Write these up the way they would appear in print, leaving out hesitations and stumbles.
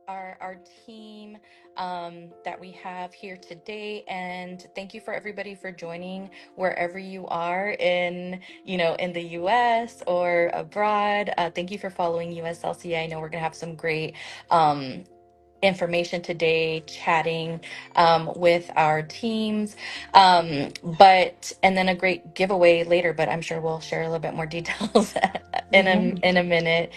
our team that we have here today, and thank you for everybody for joining wherever you are in the US or abroad. Thank you for following USLCA. I know we're gonna have some great um, information today, chatting with our teams, but and then a great giveaway later, but I'm sure we'll share a little bit more details in a minute.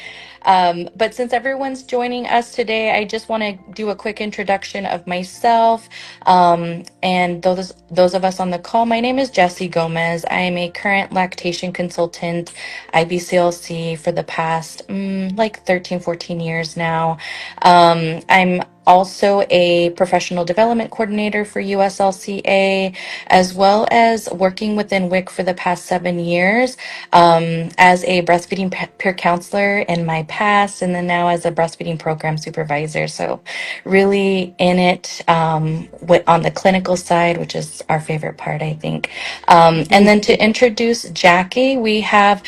But since everyone's joining us today, I just want to do a quick introduction of myself, and those of us on the call. My name is Jessi Gomez. I am a current lactation consultant, IBCLC, for the past like 13, 14 years now. I'm also a professional development coordinator for USLCA, as well as working within WIC for the past 7 years as a breastfeeding peer counselor in my past, and then now as a breastfeeding program supervisor. So, really in it on the clinical side, which is our favorite part, I think. And then to introduce Jackie, we have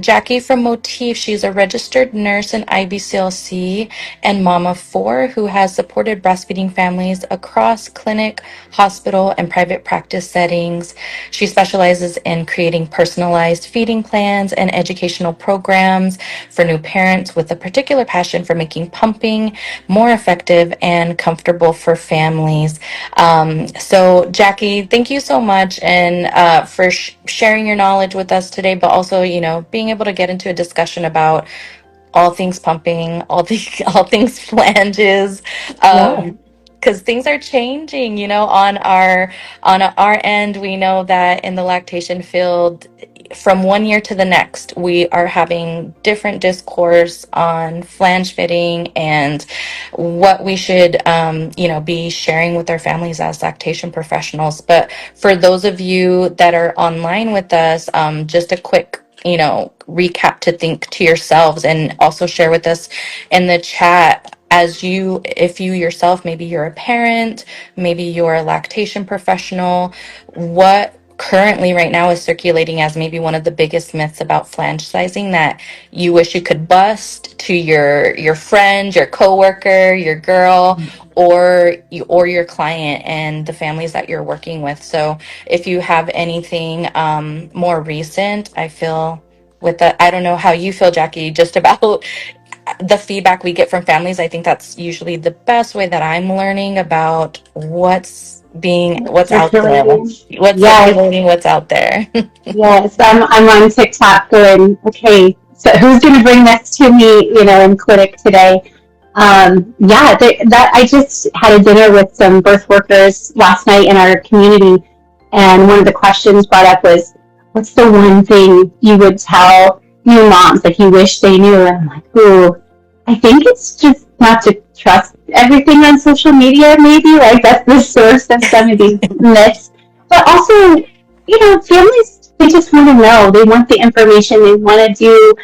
Jackie from Motif. She's a registered nurse in IBCLC and mom of four who has supported breastfeeding families across clinic, hospital, and private practice settings. She specializes in creating personalized feeding plans and educational programs for new parents with a particular passion for making pumping more effective and comfortable for families. So, Jackie, thank you so much and for sharing your knowledge with us today, but also, being able to get into a discussion about all things pumping, all things flanges, Yeah. because things are changing. On our end, we know that in the lactation field, from one year to the next, we are having different discourse on flange fitting and what we should, be sharing with our families as lactation professionals. But for those of you that are online with us, just a quick recap to think to yourselves and also share with us in the chat if you yourself, maybe you're a parent, maybe you're a lactation professional, what currently right now is circulating as maybe one of the biggest myths about flange sizing that you wish you could bust to your friend, your coworker, your girl, or your client and the families that you're working with. So if you have anything more recent, I feel with that, I don't know how you feel, Jackie, just about the feedback we get from families. I think that's usually the best way that I'm learning about what's out there, Circulating. what's Yes, circulating, what's out there. yes. I'm on TikTok going, okay, so who's going to bring this to me, in clinic today? Yeah, that I just had a dinner with some birth workers last night in our community, and one of the questions brought up was, what's the one thing you would tell new moms that you wish they knew? And I'm like, ooh, I think it's just not to trust everything on social media, maybe. Like, that's the source of some of these myths. But also, families, they just want to know. They want the information. They want to do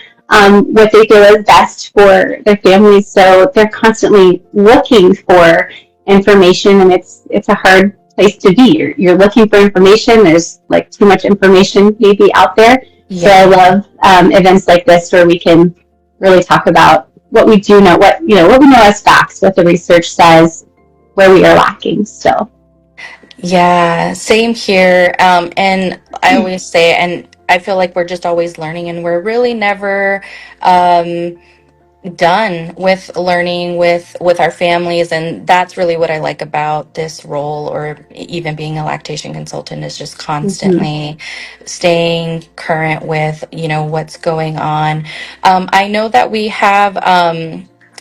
what they feel is best for their families. So they're constantly looking for information, and it's a hard place to be. You're looking for information. There's like too much information maybe out there. So I love events like this where we can really talk about what we do know, what we know as facts, what the research says, where we are lacking. So Yeah, same here. And I always say, and I feel like we're just always learning, and we're really never um, done with learning with our families. And that's really what I like about this role, or even being a lactation consultant, is just mhm. constantly staying current with what's going on. I know that we have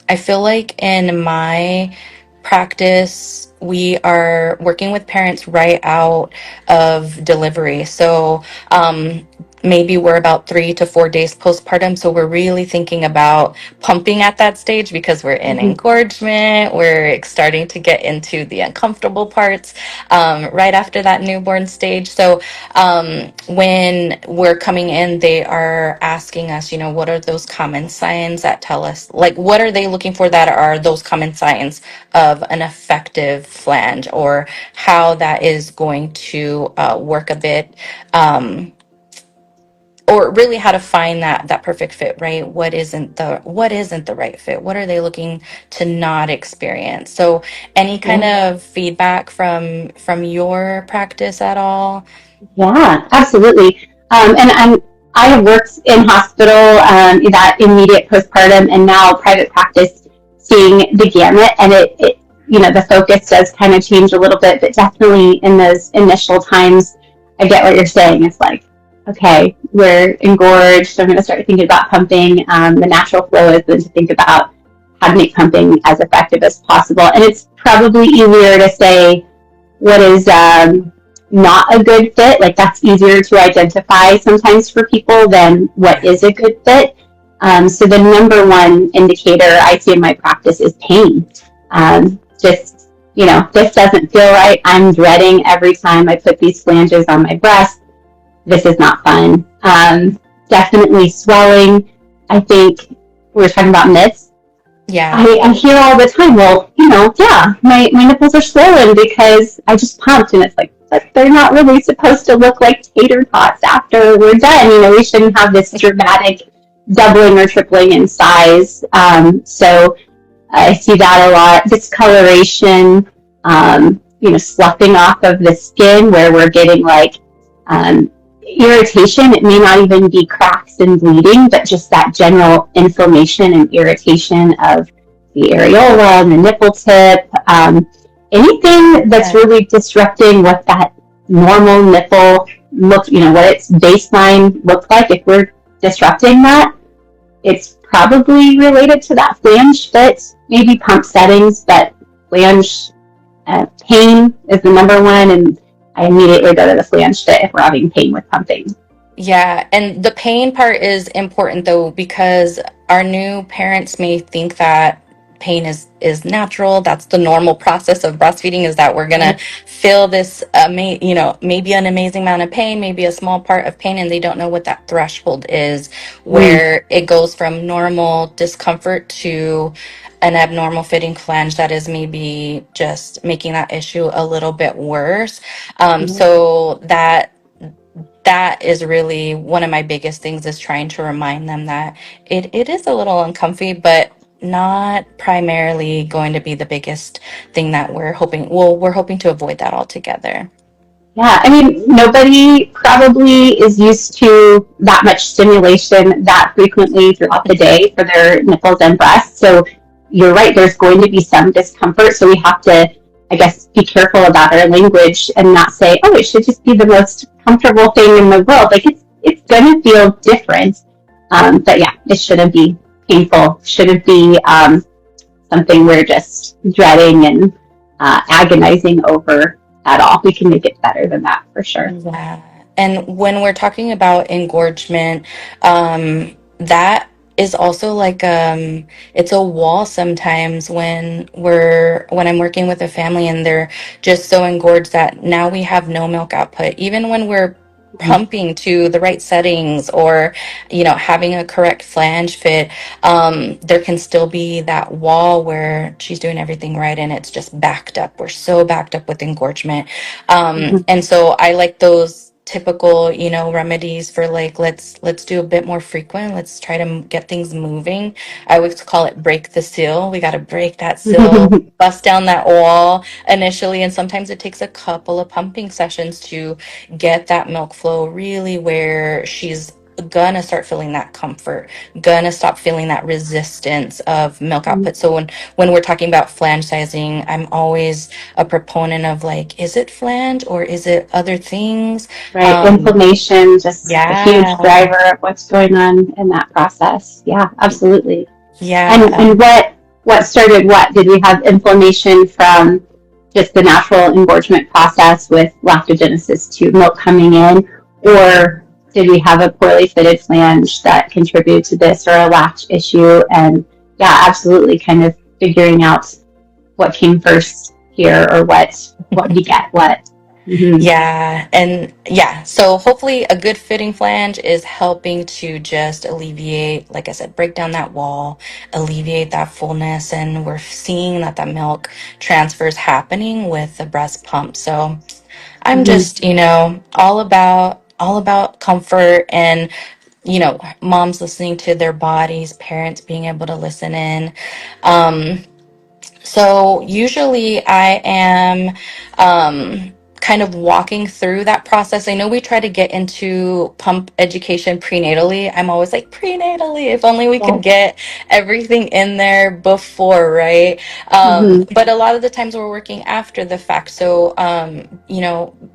I feel like in my practice we are working with parents right out of delivery. So maybe we're about 3 to 4 days postpartum. So we're really thinking about pumping at that stage because we're in engorgement. We're starting to get into the uncomfortable parts right after that newborn stage. So when we're coming in, they are asking us, what are those common signs that tell us, like, what are they looking for that are those common signs of an effective flange, or how that is going to work a bit. or really how to find that perfect fit, right? What isn't the right fit? What are they looking to not experience? So any kind Yeah. of feedback from your practice at all? Yeah, absolutely. I have worked in hospital, that immediate postpartum, and now private practice, seeing the gamut, and the focus does kind of change a little bit, but definitely in those initial times, I get what you're saying. It's like, okay, we're engorged, so I'm going to start thinking about pumping. The natural flow is then to think about how to make pumping as effective as possible, and it's probably easier to say what is not a good fit. Like, that's easier to identify sometimes for people than what is a good fit. So the number one indicator I see in my practice is pain. Just, this doesn't feel right. I'm dreading every time I put these flanges on my breast. This is not fun. Definitely swelling. I think we were talking about myths. Yeah. I hear all the time, well, yeah, my nipples are swollen because I just pumped. And it's like, but they're not really supposed to look like tater tots after we're done. We shouldn't have this dramatic doubling or tripling in size. So I see that a lot. Discoloration, sloughing off of the skin where we're getting like irritation. It may not even be cracks and bleeding, but just that general inflammation and irritation of the areola and the nipple tip. Anything that's really disrupting what that normal nipple looks, what its baseline looks like. If we're disrupting that, it's probably related to that flange fit, maybe pump settings, but flange pain is the number one, and I immediately go to the flange fit if we're having pain with pumping. Yeah, and the pain part is important though, because our new parents may think that pain is natural. That's the normal process of breastfeeding, is that we're gonna feel this maybe an amazing amount of pain, maybe a small part of pain, and they don't know what that threshold is, where it goes from normal discomfort to an abnormal fitting flange that is maybe just making that issue a little bit worse. So that is really one of my biggest things, is trying to remind them that it is a little uncomfy, but not primarily going to be the biggest thing that we're hoping to avoid that altogether. Yeah, I mean, nobody probably is used to that much stimulation that frequently throughout the day for their nipples and breasts. So you're right, there's going to be some discomfort. So we have to, I guess, be careful about our language and not say, oh, it should just be the most comfortable thing in the world. Like, it's going to feel different. But yeah, it shouldn't be painful, shouldn't be something we're just dreading and agonizing over at all. We can make it better than that for sure. Yeah. And when we're talking about engorgement, that is also like it's a wall sometimes when I'm working with a family and they're just so engorged that now we have no milk output. Even when we're pumping to the right settings, or having a correct flange fit, there can still be that wall where she's doing everything right and it's just backed up. We're so backed up with engorgement. And so I like those typical, remedies for like, let's do a bit more frequent. Let's try to get things moving. I always call it break the seal. We got to break that seal, bust down that wall initially. And sometimes it takes a couple of pumping sessions to get that milk flow really where she's gonna start feeling that comfort, gonna stop feeling that resistance of milk output. So when we're talking about flange sizing, I'm always a proponent of like, is it flange or is it other things? Right, inflammation, just a huge Yeah, driver of what's going on in that process. Yeah, absolutely. yeah. And what started what? Did we have inflammation from just the natural engorgement process with lactogenesis to milk coming in, or did we have a poorly fitted flange that contributed to this, or a latch issue? And yeah, absolutely, kind of figuring out what came first here, or what beget what. Yeah, and yeah, so hopefully a good fitting flange is helping to just alleviate, like I said, break down that wall, alleviate that fullness, and we're seeing that the milk transfer is happening with the breast pump. So I'm just, all about comfort and moms listening to their bodies, parents being able to listen in. Um, so usually I am kind of walking through that process. I know we try to get into pump education prenatally. I'm always like, prenatally, if only we could Yes. get everything in there before, right? Mm-hmm. But a lot of the times we're working after the fact. So,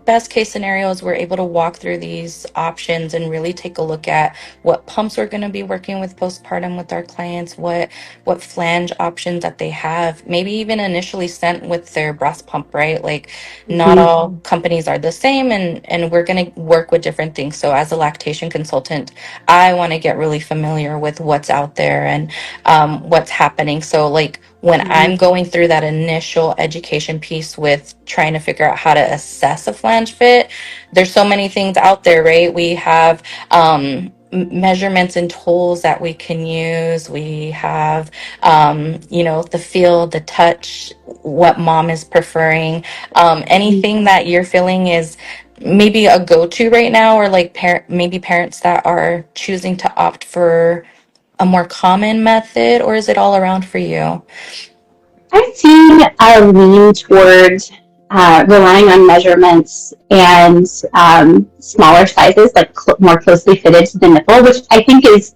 best case scenarios, we're able to walk through these options and really take a look at what pumps we're going to be working with postpartum with our clients, what flange options that they have, maybe even initially sent with their breast pump, right? Like not Mm-hmm. all companies are the same, and we're going to work with different things. So as a lactation consultant, I want to get really familiar with what's out there and what's happening. So like when I'm going through that initial education piece with trying to figure out how to assess a flange fit, there's so many things out there, right? We have measurements and tools that we can use. We have, the feel, the touch, what mom is preferring, anything that you're feeling is maybe a go-to right now, or like maybe parents that are choosing to opt for a more common method, or is it all around for you? I've seen a lean toward relying on measurements and smaller sizes, like more closely fitted to the nipple, which I think is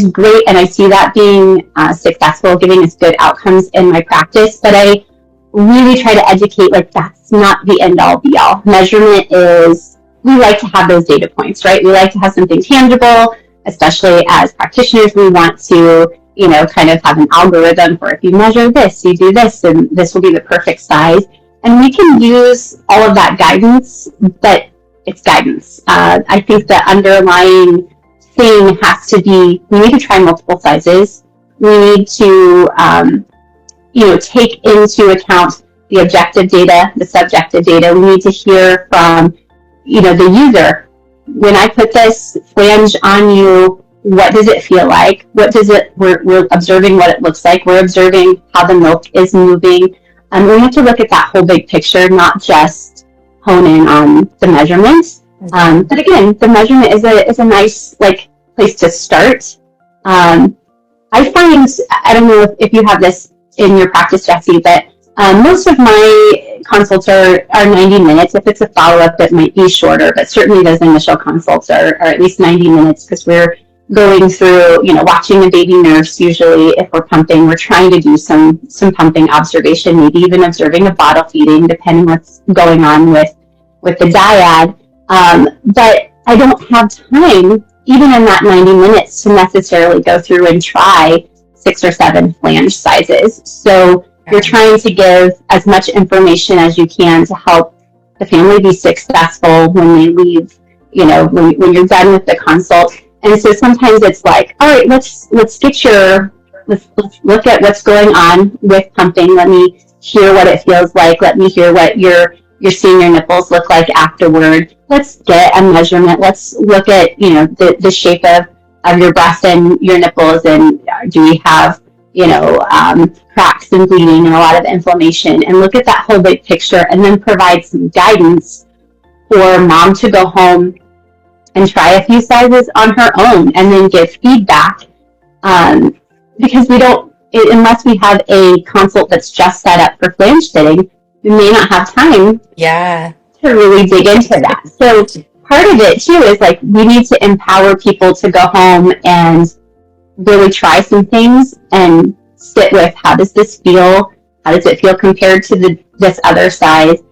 great, and I see that being successful, giving us good outcomes in my practice. But I really try to educate, like that's not the end all be all. Measurement is, we like to have those data points, right? We like to have something tangible, especially as practitioners. We want to kind of have an algorithm for if you measure this, you do this, and this will be the perfect size. And we can use all of that guidance, but it's guidance. I think the underlying thing has to be, we need to try multiple sizes. We need to, take into account the objective data, the subjective data. We need to hear from, the user. When I put this flange on you, what does it feel like? We're observing what it looks like. We're observing how the milk is moving. We have to look at that whole big picture, not just hone in on the measurements. But again, the measurement is a nice place to start. I find, I don't know if you have this in your practice, Jessi, but most of my consults are 90 minutes. If it's a follow-up, it might be shorter, but certainly those initial consults are at least 90 minutes because we're going through, watching a baby nurse. Usually if we're pumping, we're trying to do some pumping observation, maybe even observing a bottle feeding, depending what's going on with the dyad. But I don't have time, even in that 90 minutes, to necessarily go through and try 6 or 7 flange sizes. So you're trying to give as much information as you can to help the family be successful when they leave, when you're done with the consult. And so sometimes it's like, all right, let's look at what's going on with pumping. Let me hear what it feels like. Let me hear what you're seeing your nipples look like afterward. Let's get a measurement. Let's look at, the shape of your breast and your nipples, and do we have, cracks and bleeding and a lot of inflammation, and look at that whole big picture, and then provide some guidance for mom to go home and try a few sizes on her own and then give feedback. Because we don't, unless we have a consult that's just set up for flange fitting, we may not have time to really dig into that. So part of it too is like, we need to empower people to go home and really try some things and sit with, how does this feel? How does it feel compared to this other size?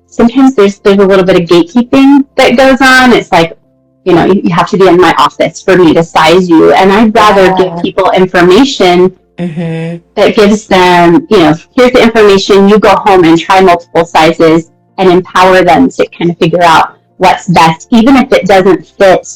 Sometimes there's a little bit of gatekeeping that goes on. It's like, you have to be in my office for me to size you. And I'd rather give people information that gives them, here's the information, you go home and try multiple sizes, and empower them to kind of figure out what's best, even if it doesn't fit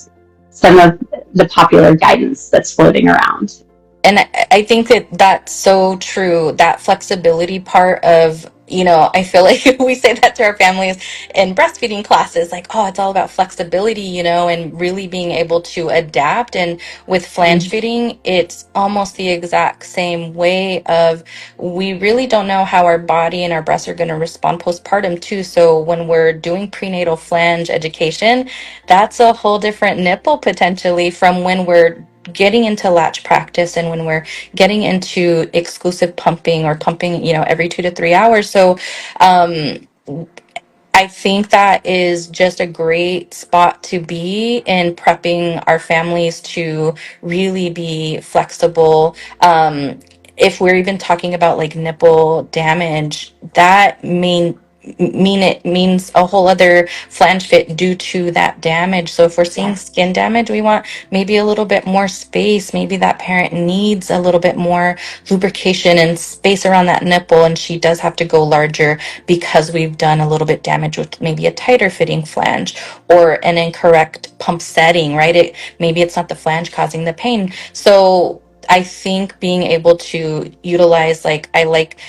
some of the popular guidance that's floating around. And I think that that's so true. That flexibility part of I feel like we say that to our families in breastfeeding classes, like, oh, it's all about flexibility, and really being able to adapt. And with flange feeding, it's almost the exact same way of, we really don't know how our body and our breasts are going to respond postpartum too. So when we're doing prenatal flange education, that's a whole different nipple potentially from when we're getting into latch practice and when we're getting into exclusive pumping or pumping, every 2 to 3 hours. So I think that is just a great spot to be in, prepping our families to really be flexible. If we're even talking about like nipple damage, that it means a whole other flange fit due to that damage. So if we're seeing skin damage, we want maybe a little bit more space. Maybe that parent needs a little bit more lubrication and space around that nipple, and she does have to go larger because we've done a little bit damage with maybe a tighter fitting flange or an incorrect pump setting, right? Maybe it's not the flange causing the pain. So I think being able to utilize, like, I like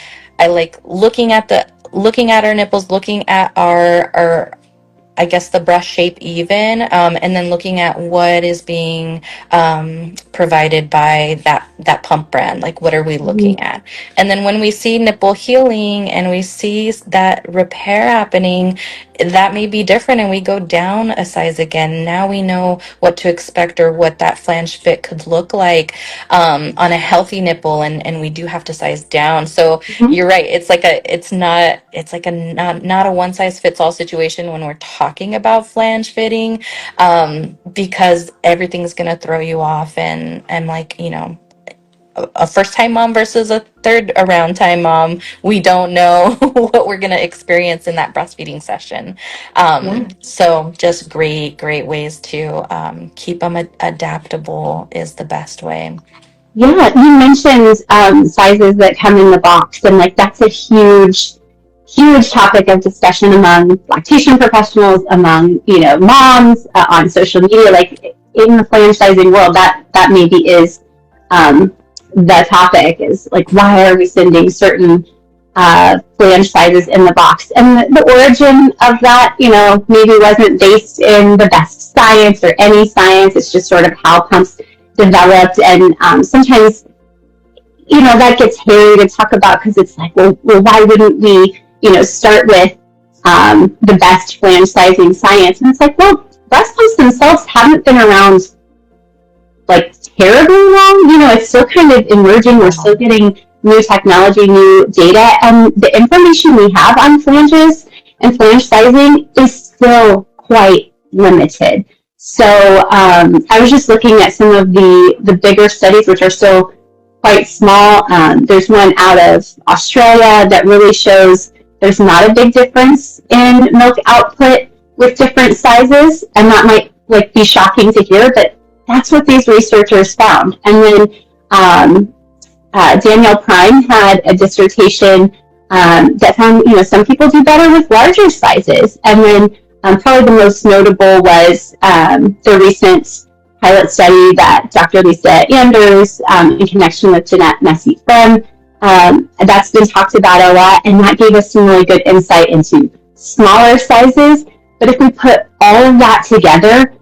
looking at our nipples, looking at our I guess the breast shape even, and then looking at what is being provided by that pump brand. Like, what are we looking at? And then when we see nipple healing and we see that repair happening, that may be different, and we go down a size again. Now we know what to expect or what that flange fit could look like on a healthy nipple, and we do have to size down. So you're right. It's like a not a one size fits all situation when we're talking about flange fitting, because everything's gonna throw you off, and like, a first time mom versus a third around time mom, we don't know what we're going to experience in that breastfeeding session. So just great ways to keep them adaptable is the best way. Yeah, you mentioned sizes that come in the box, and like that's a huge topic of discussion among lactation professionals, among moms on social media. Like in the flange sizing world, that maybe is the topic, is like, why are we sending certain flange sizes in the box? And the origin of that, maybe wasn't based in the best science or any science. It's just sort of how pumps developed, and sometimes that gets hairy to talk about, because it's like, well, why wouldn't we start with the best flange sizing science? And it's like, well, breast pumps themselves haven't been around like terribly long. It's still kind of emerging. We're still getting new technology, new data, and the information we have on flanges and flange sizing is still quite limited. So I was just looking at some of the bigger studies, which are still quite small. There's one out of Australia that really shows there's not a big difference in milk output with different sizes, and that might be shocking to hear, but that's what these researchers found. And then Danielle Prime had a dissertation that found some people do better with larger sizes. And then probably the most notable was the recent pilot study that Dr. Lisa Anders, in connection with Jeanette Messi-Frem, that's been talked about a lot, and that gave us some really good insight into smaller sizes. But if we put all of that together,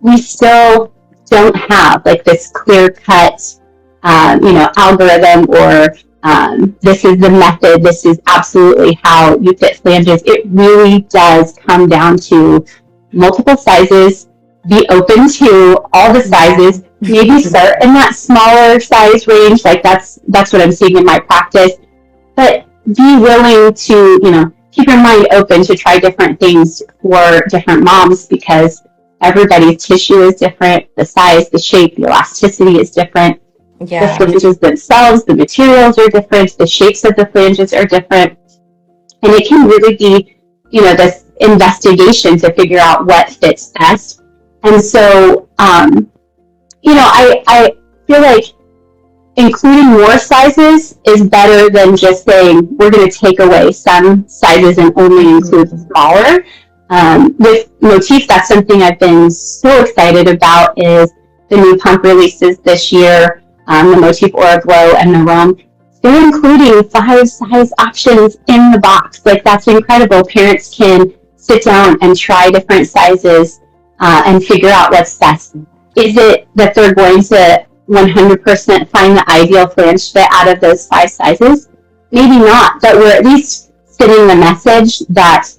we still don't have this clear-cut algorithm, or this is the method, this is absolutely how you fit flanges. It really does come down to multiple sizes, be open to all the sizes, maybe start in that smaller size range, that's what I'm seeing in my practice, but be willing to, keep your mind open to try different things for different moms, because everybody's tissue is different, the size, the shape, the elasticity is different. Yeah. The flanges themselves, the materials are different, the shapes of the flanges are different, and it can really be, this investigation to figure out what fits best. And so, I feel like including more sizes is better than just saying we're going to take away some sizes and only include smaller. With Motif, that's something I've been so excited about, is the new pump releases this year, the Motif Aura Glow and the Rome. they're including 5 size options in the box. Like, that's incredible. Parents can sit down and try different sizes and figure out what's best. Is it that they're going to 100% find the ideal flange fit out of those 5 sizes? Maybe not, but we're at least sending the message that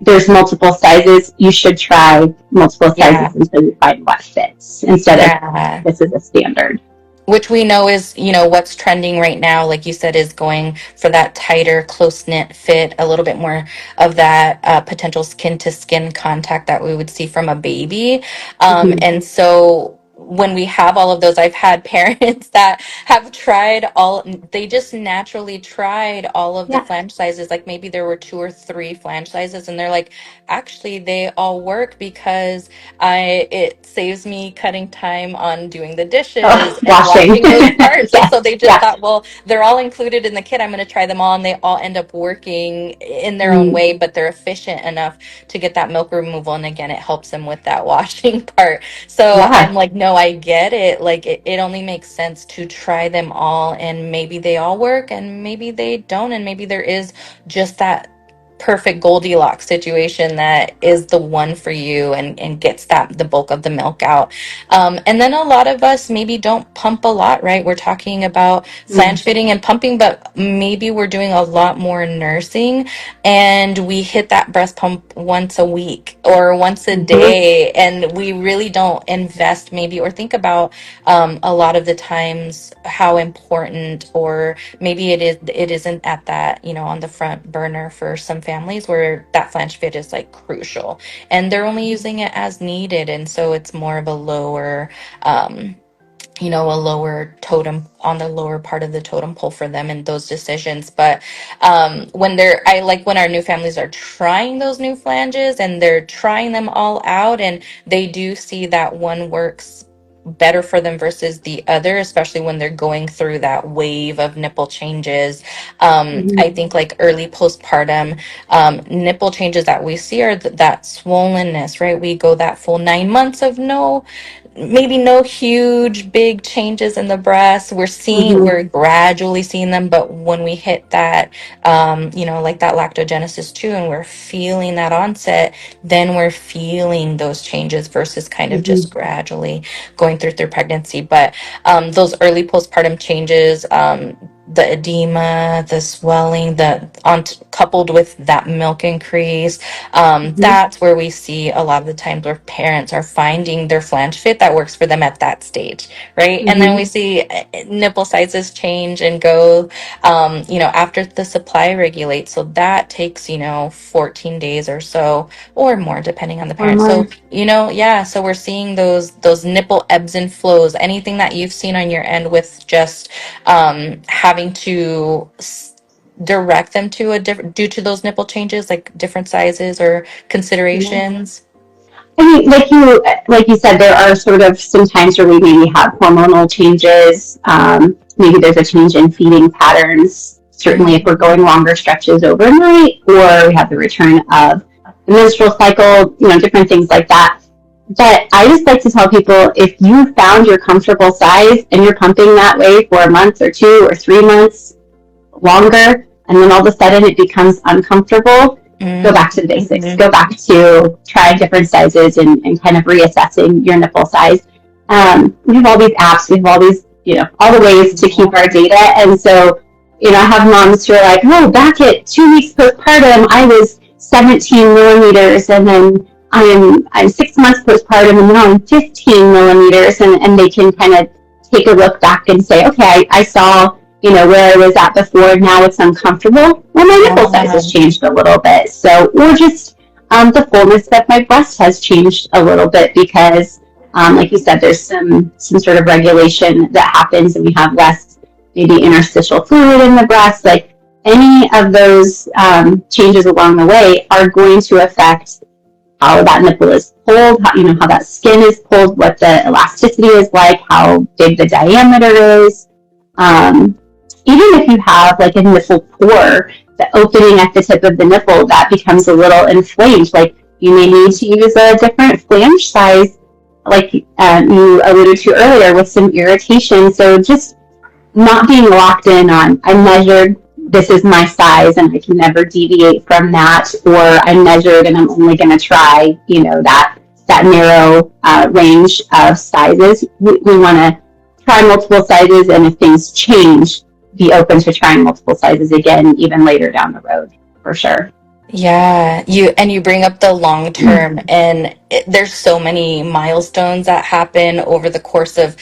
there's multiple sizes. You should try multiple sizes until you find what fits, instead of this is a standard. Which we know is, what's trending right now, like you said, is going for that tighter, close-knit fit, a little bit more of that potential skin-to-skin contact that we would see from a baby. And so when we have all of those, I've had parents that have they just naturally tried all of the flange sizes. Like maybe there were 2 or 3 flange sizes, and they're like, actually, they all work because it saves me cutting time on doing the dishes and washing those parts. And so they just thought, well, they're all included in the kit. I'm going to try them all, and they all end up working in their own way, but they're efficient enough to get that milk removal. And again, it helps them with that washing part. So I'm like, no, I get it. Like it only makes sense to try them all, and maybe they all work and maybe they don't. And maybe there is just that perfect Goldilocks situation that is the one for you and gets the bulk of the milk out. And then a lot of us maybe don't pump a lot, right? We're talking about flange fitting and pumping, but maybe we're doing a lot more nursing, and we hit that breast pump once a week or once a day, and we really don't invest maybe or think about a lot of the times how important, or maybe it isn't at that, on the front burner for some families where that flange fit is like crucial, and they're only using it as needed. And so it's more of a lower, a lower totem, on the lower part of the totem pole for them in those decisions. But I like when our new families are trying those new flanges and they're trying them all out, and they do see that one works better for them versus the other, especially when they're going through that wave of nipple changes. I think like early postpartum nipple changes that we see are that swollenness, right? We go that full 9 months of maybe no huge big changes in the breast. We're gradually seeing them, but when we hit that, like that lactogenesis 2, and we're feeling that onset, then we're feeling those changes versus kind of just gradually going through pregnancy. But those early postpartum changes, the edema, the swelling, coupled with that milk increase, that's where we see a lot of the times where parents are finding their flange fit that works for them at that stage, right? And then we see nipple sizes change and go, after the supply regulates. So that takes, 14 days or so, or more, depending on the parent. So, so we're seeing those nipple ebbs and flows. Anything that you've seen on your end with just having to direct them to a different, due to those nipple changes, like different sizes or considerations? I mean, like you said, there are sort of some times where we maybe have hormonal changes. Maybe there's a change in feeding patterns. Certainly, if we're going longer stretches overnight, or we have the return of the menstrual cycle, different things like that. But I just like to tell people, if you found your comfortable size and you're pumping that way for a month or 2 or 3 months longer, and then all of a sudden it becomes uncomfortable, go back to the basics. Go back to trying different sizes and kind of reassessing your nipple size. We have all these apps. We have all these, all the ways to keep our data. And so, I have moms who are like, oh, back at 2 weeks postpartum, I was 17 millimeters, and then I'm 6 months postpartum, and now I'm 15 millimeters, and they can kind of take a look back and say, okay, I saw, where I was at before, now it's uncomfortable. Well, my nipple size has changed a little bit. So, or just the fullness of my breast has changed a little bit because, like you said, there's some sort of regulation that happens, and we have less maybe interstitial fluid in the breast. Like, any of those changes along the way are going to affect how that nipple is pulled, how that skin is pulled, what the elasticity is like, how big the diameter is. Even if you have like a nipple pore, the opening at the tip of the nipple, that becomes a little inflamed. Like, you may need to use a different flange size, like you alluded to earlier, with some irritation. So just not being locked in on, I measured, this is my size and I can never deviate from that, or I measured and I'm only going to try, that narrow range of sizes. We want to try multiple sizes, and if things change, be open to trying multiple sizes again, even later down the road, for sure. Yeah, you bring up the long term, and there's so many milestones that happen over the course of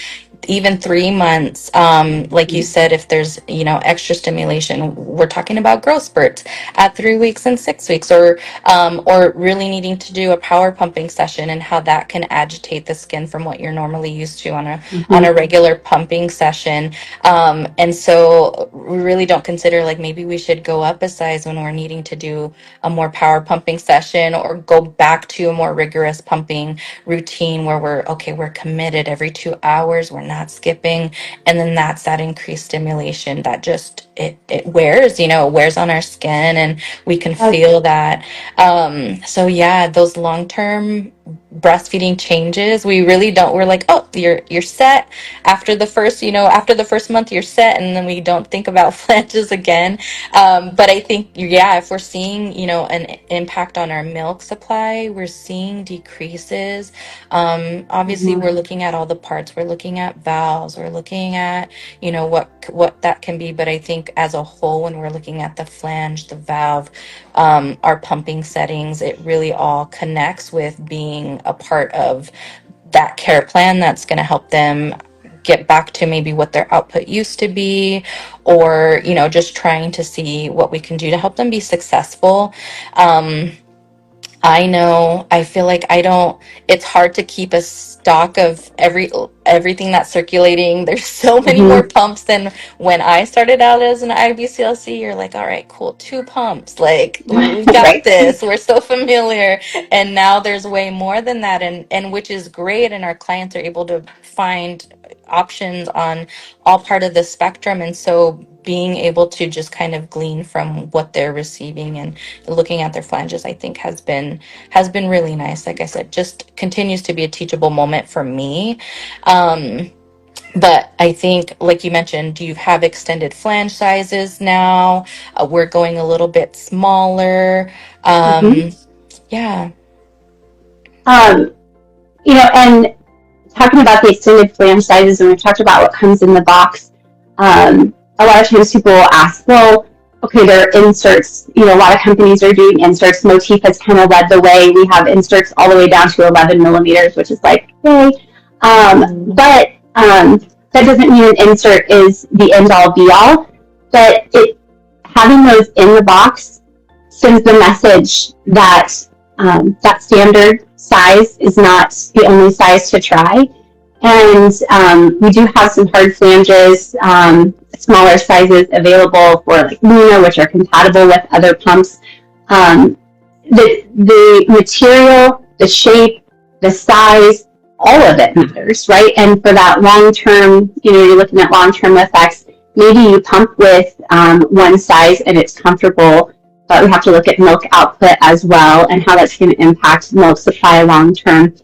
even 3 months. Like you said, if there's, extra stimulation, we're talking about growth spurts at 3 weeks and 6 weeks, or really needing to do a power pumping session, and how that can agitate the skin from what you're normally used to on a regular pumping session. And so we really don't consider, like, maybe we should go up a size when we're needing to do a more power pumping session, or go back to a more rigorous pumping routine where we're committed every 2 hours, we're not skipping. And then that's that increased stimulation that just it wears, it wears on our skin, and we can feel that. So yeah, those long-term breastfeeding changes, we really don't, we're like, oh, you're set after the first month, you're set, and then we don't think about flanges again. But I think, yeah, if we're seeing, an impact on our milk supply, we're seeing decreases. Obviously, we're looking at all the parts. We're looking at valves. We're looking at, what that can be. But I think as a whole, when we're looking at the flange, the valve, our pumping settings, it really all connects with being a part of that care plan that's going to help them get back to maybe what their output used to be, or just trying to see what we can do to help them be successful. I feel like it's hard to keep a stock of everything that's circulating. There's so many more pumps than when I started out as an IBCLC. You're like, all right, cool, 2 pumps. Like, we got this. We're so familiar. And now there's way more than that, and which is great. And our clients are able to find options on all part of the spectrum. And so being able to just kind of glean from what they're receiving and looking at their flanges, I think has been really nice. Like I said, just continues to be a teachable moment for me. But I think, like you mentioned, do you have extended flange sizes now? We're going a little bit smaller. Yeah. And talking about the extended flange sizes, and we've talked about what comes in the box, a lot of times people will ask, well, okay, there are inserts. A lot of companies are doing inserts. Motif has kind of led the way. We have inserts all the way down to 11 millimeters, which is like, yay. But that doesn't mean an insert is the end-all, be-all. But having those in the box sends the message that that standard size is not the only size to try. And we do have some hard flanges, smaller sizes available for like Luna, which are compatible with other pumps. The material, the shape, the size, all of it matters, right? And for that long-term, you're looking at long-term effects. Maybe you pump with one size and it's comfortable, but we have to look at milk output as well and how that's going to impact milk supply long-term.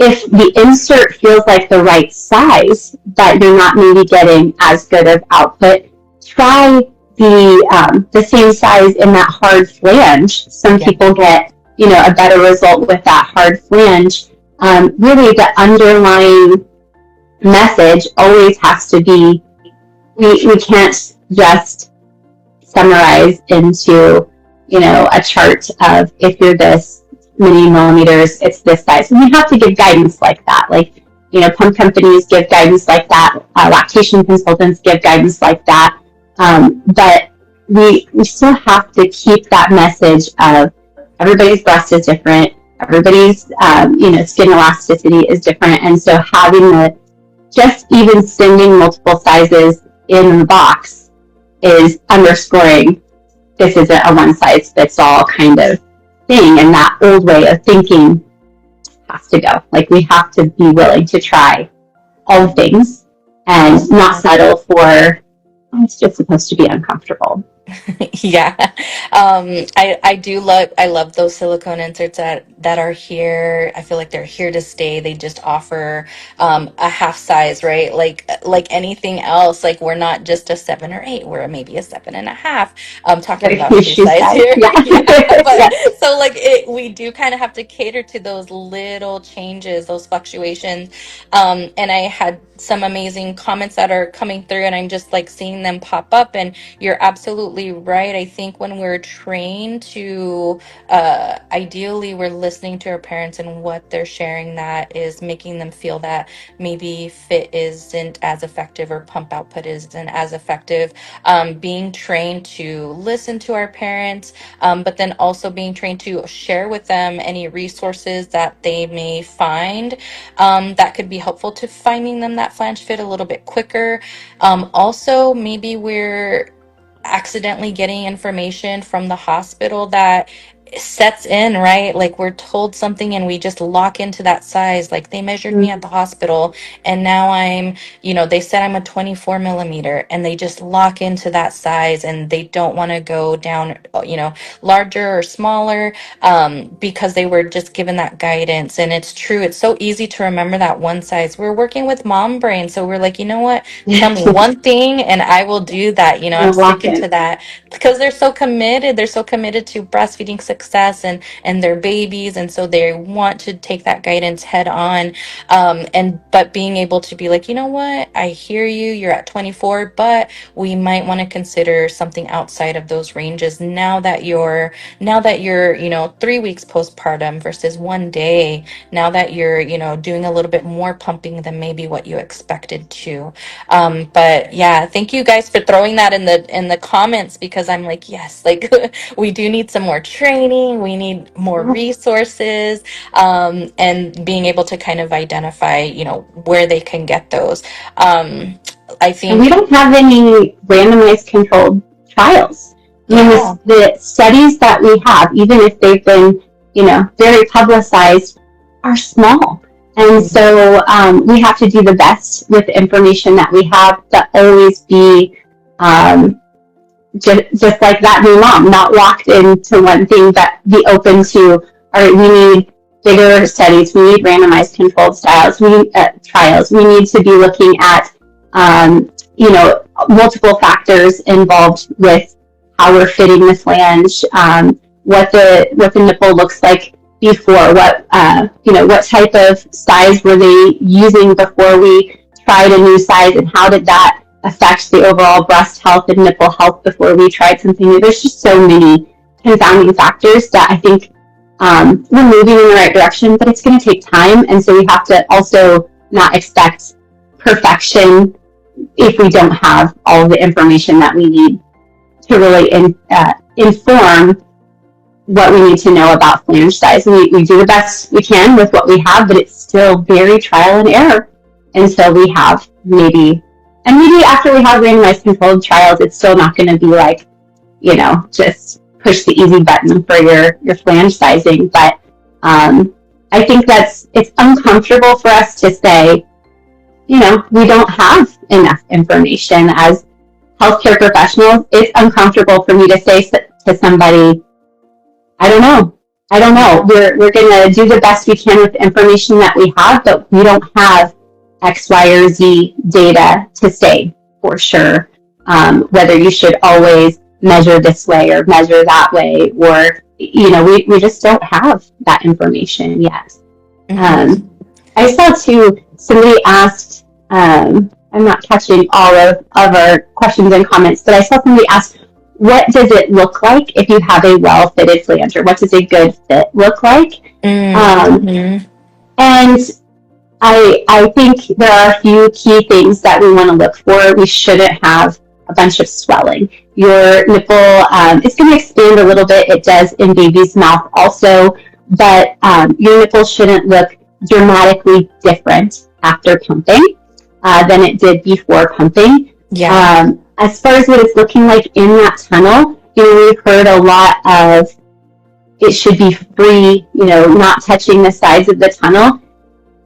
If the insert feels like the right size, but you're not maybe getting as good of output, try the same size in that hard flange. Some people get, a better result with that hard flange. Really, the underlying message always has to be, we can't just summarize into, a chart of, if you're this many millimeters, it's this size. And we have to give guidance like that. Like, pump companies give guidance like that. Lactation consultants give guidance like that. But we still have to keep that message of everybody's breast is different. Everybody's, skin elasticity is different. And so having just even sending multiple sizes in the box is underscoring this isn't a one size fits all kind of thing, and that old way of thinking has to go. Like, we have to be willing to try all the things and not settle for, oh, it's just supposed to be uncomfortable. Yeah. I do I love those silicone inserts that are here. I feel like they're here to stay. They just offer a half size, right? Like anything else, like we're not just a 7 or 8, we're maybe a 7.5. I'm talking about shoe Shoe size size. here. Yeah. Yeah. But Yeah. so like we do kind of have to cater to those little changes, those fluctuations. And I had some amazing comments that are coming through, and I'm just like seeing them pop up. And you're absolutely right. I think when we're trained to, ideally, we're listening to our parents and what they're sharing that is making them feel that maybe fit isn't as effective or pump output isn't as effective. Being trained to listen to our parents, but then also being trained to share with them any resources that they may find that could be helpful to finding them that flange fit a little bit quicker. Also, maybe we're accidentally getting information from the hospital that sets in, right? Like we're told something and we just lock into that size. Like they measured me at the hospital and now they said I'm a 24 millimeter and they just lock into that size and they don't want to go down, larger or smaller, because they were just given that guidance. And it's true. It's so easy to remember that one size. We're working with mom brain. So we're like, you know what? Tell me one thing and I will do that. I'm Lock sticking to in. that because they're so committed. They're so committed to breastfeeding success and their babies. And so they want to take that guidance head on. But being able to be like, you know what? I hear you. You're at 24, but we might want to consider something outside of those ranges now that you're 3 weeks postpartum versus one day, now that you're doing a little bit more pumping than maybe what you expected to. But yeah, thank you guys for throwing that in the comments because I'm like, yes, like we do need some more training, we need more resources, and being able to kind of identify where they can get those. I And we think. don't have any randomized controlled trials. I mean, Yeah. the studies that we have, even if they've been, very publicized, are small. And so we have to do the best with the information that we have to always be just like that new mom, not locked into one thing, but be open to, all right, we need bigger studies, we need randomized controlled trials, we need to be looking at multiple factors involved with how we're fitting the flange, what the nipple looks like before, what type of size were they using before we tried a new size, and how did that affect the overall breast health and nipple health before we tried something new. There's just so many confounding factors that I think we're moving in the right direction, but it's going to take time, and so we have to also not expect perfection if we don't have all of the information that we need to really inform what we need to know about flange size. We do the best we can with what we have, but it's still very trial and error until we have maybe after we have randomized controlled trials, it's still not going to be like, just push the easy button for your flange sizing. But I think it's uncomfortable for us to say, we don't have enough information as healthcare professionals. It's uncomfortable for me to say to somebody, I don't know. We're going to do the best we can with the information that we have, but we don't have X, Y, or Z data to say for sure whether you should always measure this way or measure that way, or we just don't have that information yet. I saw too, somebody asked, I'm not catching all of our questions and comments, but I saw somebody ask, what does it look like if you have a well-fitted flange, or what does a good fit look like? And I think there are a few key things that we want to look for. We shouldn't have a bunch of swelling. Your nipple is going to expand a little bit. It does in baby's mouth also, but your nipple shouldn't look dramatically different after pumping than it did before pumping. Yeah. As far as what it's looking like in that tunnel, we've heard a lot of it should be free, not touching the sides of the tunnel.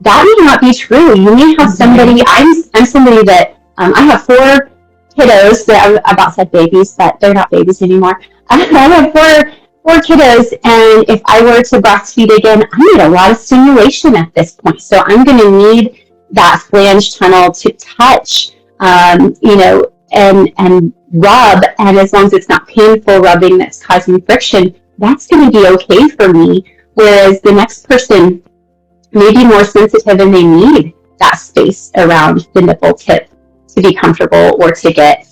That may not be true. You may have somebody, I'm somebody that, I have 4 kiddos. I'm about to say babies, but they're not babies anymore. I have four kiddos, and if I were to breastfeed again, I need a lot of stimulation at this point. So I'm going to need that flange tunnel to touch, and rub. And as long as it's not painful rubbing that's causing friction, that's going to be okay for me. Whereas the next person may be more sensitive and they need that space around the nipple tip to be comfortable or to get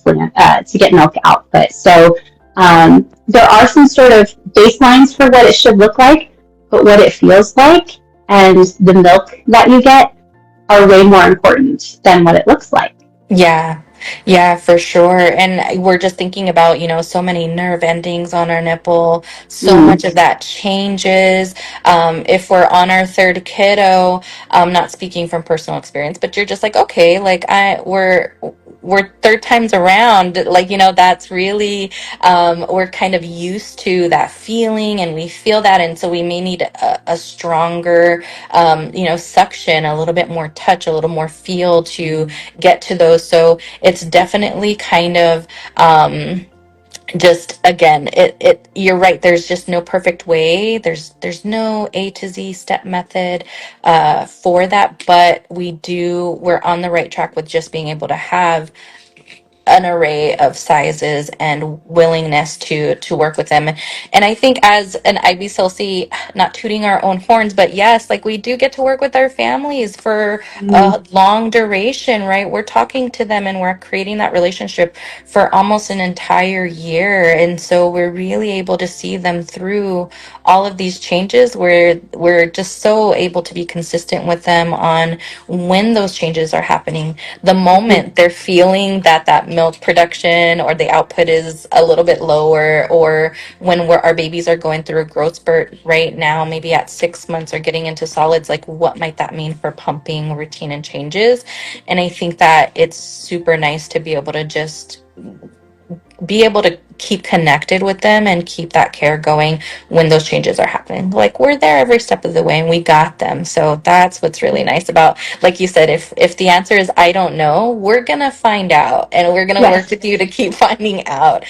milk output. So there are some sort of baselines for what it should look like, but what it feels like and the milk that you get are way more important than what it looks like. Yeah. Yeah, for sure. And we're just thinking about, so many nerve endings on our nipple. So much of that changes. If we're on our third kiddo, not speaking from personal experience, but you're just like, okay, like we're third times around, like, that's really, we're kind of used to that feeling and we feel that. And so we may need a stronger, suction, a little bit more touch, a little more feel to get to those. So it's definitely kind of, just again, you're right, there's just no perfect way, there's no A to Z step method for that, but we're on the right track with just being able to have an array of sizes and willingness to work with them. And I think as an IBCLC, not tooting our own horns, but yes, like we do get to work with our families for a long duration, right? We're talking to them and we're creating that relationship for almost an entire year. And so we're really able to see them through all of these changes where we're just so able to be consistent with them on when those changes are happening, the moment they're feeling that milk production or the output is a little bit lower, or when our babies are going through a growth spurt right now, maybe at 6 months or getting into solids, like what might that mean for pumping routine and changes. And I think that it's super nice to be able to just be able to keep connected with them and keep that care going when those changes are happening. Like we're there every step of the way and we got them. So that's what's really nice about, like you said, if the answer is I don't know, we're gonna find out and we're gonna work with you to keep finding out.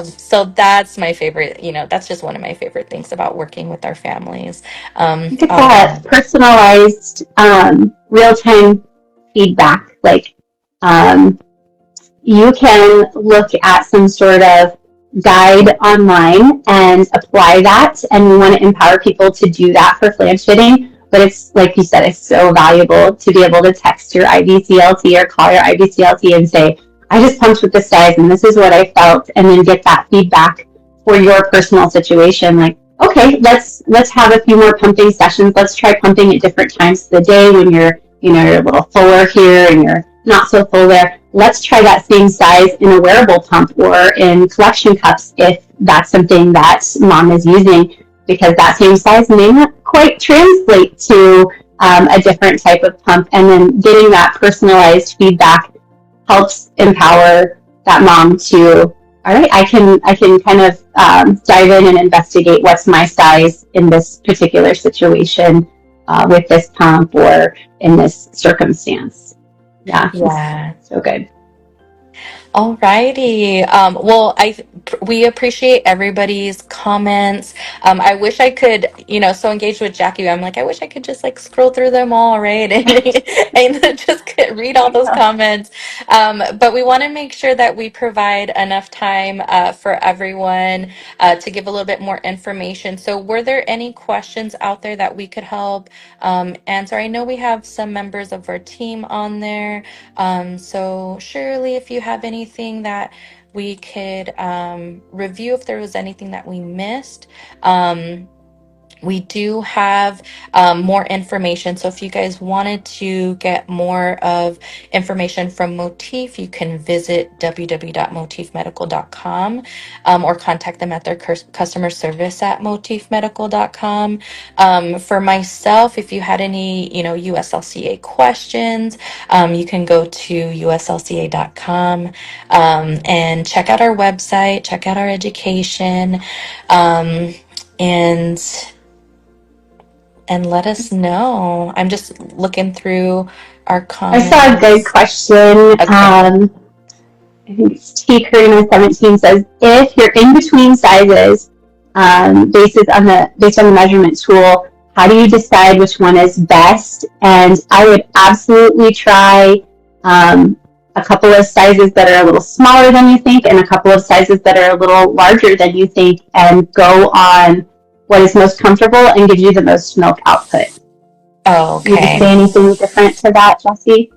So that's my favorite, that's just one of my favorite things about working with our families. Look at All that right. personalized, real-time feedback. Like, you can look at some sort of guide online and apply that. And we want to empower people to do that for flange fitting. But it's like you said, it's so valuable to be able to text your IBCLT or call your IBCLT and say, I just pumped with this size and this is what I felt, and then get that feedback for your personal situation. Like, okay, let's have a few more pumping sessions. Let's try pumping at different times of the day when you're a little fuller here and you're not so full there. Let's try that same size in a wearable pump or in collection cups if that's something that mom is using, because that same size may not quite translate to a different type of pump. And then getting that personalized feedback helps empower that mom to, all right, I can kind of dive in and investigate what's my size in this particular situation with this pump or in this circumstance. Yeah, Yeah. so good. Alrighty. Well, we appreciate everybody's comments. I wish I could, so engaged with Jackie. I'm like, I wish I could just like scroll through them all, right, and just read all those comments. But we want to make sure that we provide enough time for everyone to give a little bit more information. So, were there any questions out there that we could help answer? I know we have some members of our team on there. So Shirley, if you have anything that we could review, if there was anything that we missed. We do have more information. So if you guys wanted to get more of information from Motif, you can visit www.motifmedical.com or contact them at their customer service at motifmedical.com. For myself, if you had any, USLCA questions, you can go to uslca.com and check out our website, check out our education, and let us know. I'm just looking through our I saw a good comments. question. Okay. I think it's T Karina 17 says, if you're in between sizes, based on the measurement tool, how do you decide which one is best? And I would absolutely try a couple of sizes that are a little smaller than you think and a couple of sizes that are a little larger than you think, and go on what is most comfortable and gives you the most milk output. Would you say Okay. anything different to that, Jessi?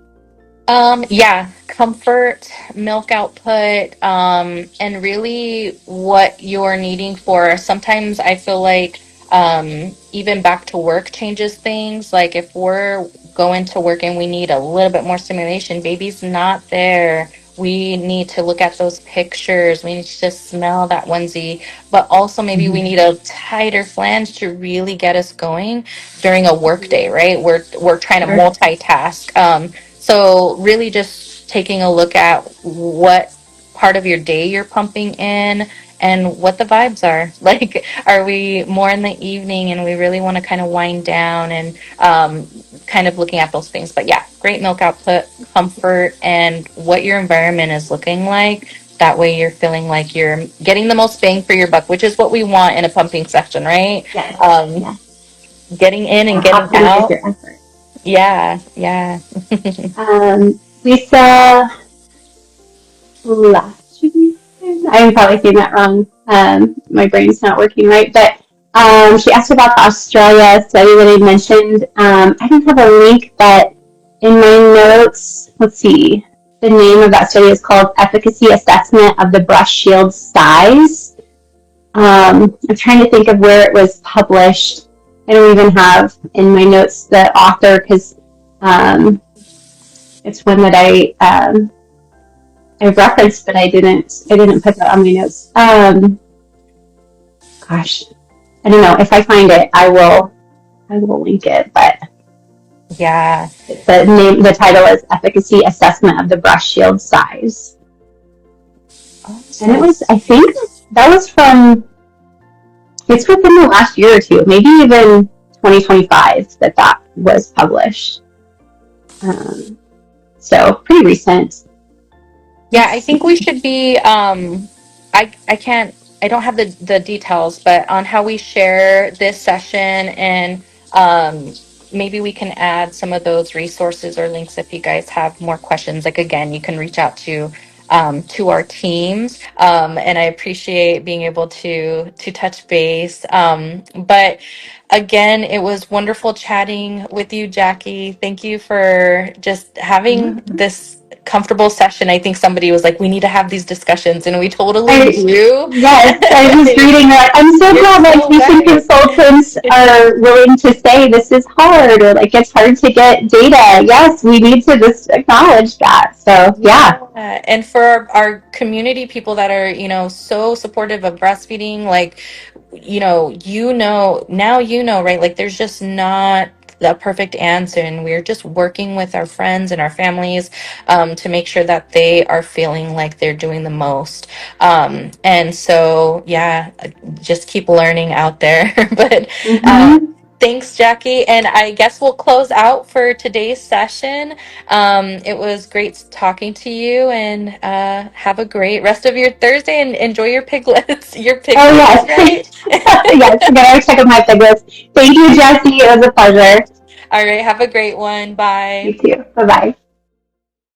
Yeah, comfort, milk output, and really what you're needing for. Sometimes I feel like even back to work changes things. Like if we're going to work and we need a little bit more stimulation, baby's not there. We need to look at those pictures. We need to just smell that onesie. But also maybe we Mm-hmm. need a tighter flange to really get us going during a work day, right? We're trying to Sure. multitask. So really just taking a look at what part of your day you're pumping in and what the vibes are. Like, are we more in the evening and we really want to kind of wind down and kind of looking at those things. But yeah, great milk output, comfort, and what your environment is looking like. That way you're feeling like you're getting the most bang for your buck, which is what we want in a pumping session, right? Yes. Um, Yes. getting in and Yeah, getting optimize out. your effort. Yeah, yeah. Lisa Latchin, I'm probably saying that wrong. My brain's not working right, but she asked about the Australia study that I mentioned. I don't have a link, but in my notes, let's see. The name of that study is called Efficacy Assessment of the Breast Shield Size. I'm trying to think of where it was published. I don't even have in my notes the author, because it's one that I referenced, but I didn't put that on my notes. Gosh, I don't know. If I find it, I will link it. But Yeah. the title is Efficacy Assessment of the Breast Shield Size, and it Awesome. was, I think that was from, it's within the last year or two, maybe even 2025 that was published. So pretty recent. Yeah, Let's I think we see. should be I can't I don't have the details, but on how we share this session and um maybe we can add some of those resources or links if you guys have more questions. Like again, you can reach out to our teams. And I appreciate being able to touch base. But again, it was wonderful chatting with you, Jackie. Thank you for just having this comfortable session. I think somebody was like, we need to have these discussions, and we totally I, do. yes, I was reading that. I'm so You're glad so lactation right. consultants are willing to say this is hard, or like it's hard to get data. Yes, we need to just acknowledge that. So yeah. Yeah, and for our community people that are, so supportive of breastfeeding, like, now right? Like, there's just not the perfect answer, and we're just working with our friends and our families to make sure that they are feeling like they're doing the most. And so, yeah, just keep learning out there. But Mm-hmm. thanks, Jackie, and I guess we'll close out for today's session. It was great talking to you, and have a great rest of your Thursday and enjoy your piglets. Your Oh piglets, yes, right? yes. I gotta check out my piglets. Thank you, Jessi. It was a pleasure. All right, have a great one. You Bye. too. Bye bye.